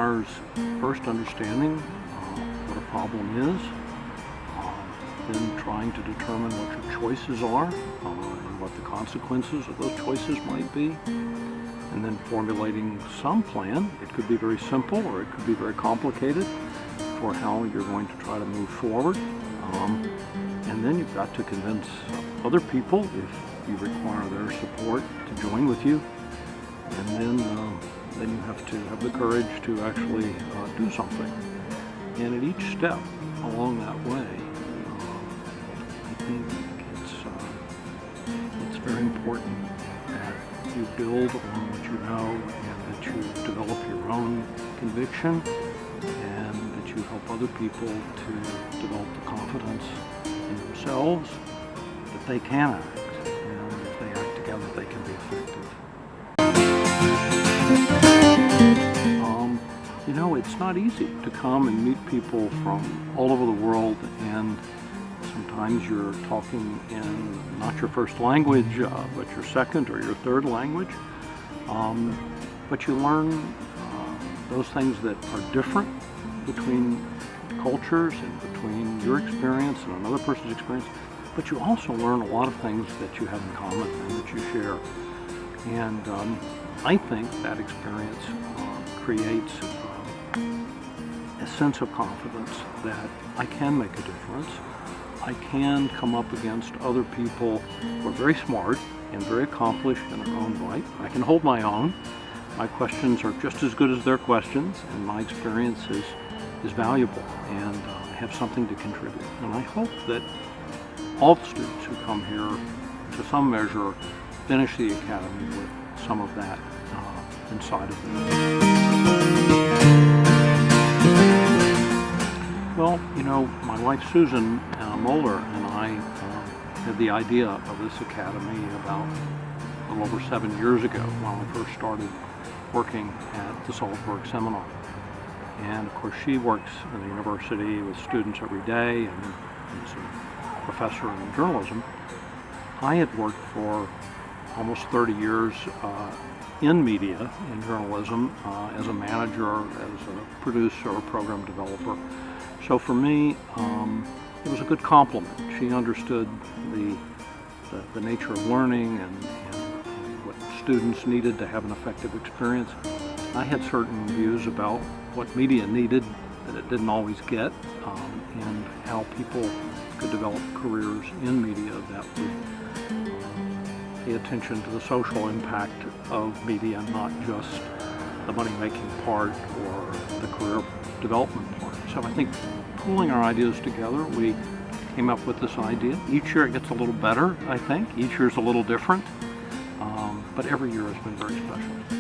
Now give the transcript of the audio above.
requires first understanding what a problem is, then trying to determine what your choices are and what the consequences of those choices might be, and then formulating some plan. It could be very simple or it could be very complicated for how you're going to try to move forward. And then you've got to convince other people, if you require their support, to join with you. And then you have to have the courage to actually do something. And at each step along that way, I think it's very important that you build on what you know and that you develop your own conviction and that you help other people to develop the confidence in themselves that they can act, and if they act together they can be effective. You know, it's not easy to come and meet people from all over the world, and sometimes you're talking in not your first language, but your second or your third language. But you learn those things that are different between cultures and between your experience and another person's experience. But you also learn a lot of things that you have in common and that you share. And I think that experience creates a sense of confidence that I can make a difference. I can come up against other people who are very smart and very accomplished in their own right. I can hold my own. My questions are just as good as their questions, and my experience is valuable, and I have something to contribute. And I hope that all the students who come here, to some measure, finish the academy with some of that inside of them. Well, you know, my wife Susan Moeller and I had the idea of this academy about a little over 7 years ago when I first started working at the Salzburg seminar. And of course she works in the university with students every day and is a professor in journalism. I had worked for almost 30 years in media, in journalism, as a manager, as a producer, a program developer. So for me, it was a good compliment. She understood the nature of learning and what students needed to have an effective experience. I had certain views about what media needed that it didn't always get, and how people could develop careers in media that would pay attention to the social impact of media, not just the money-making part or the career development part. So I think pooling our ideas together, we came up with this idea. Each year it gets a little better, I think. Each year is a little different, but every year has been very special.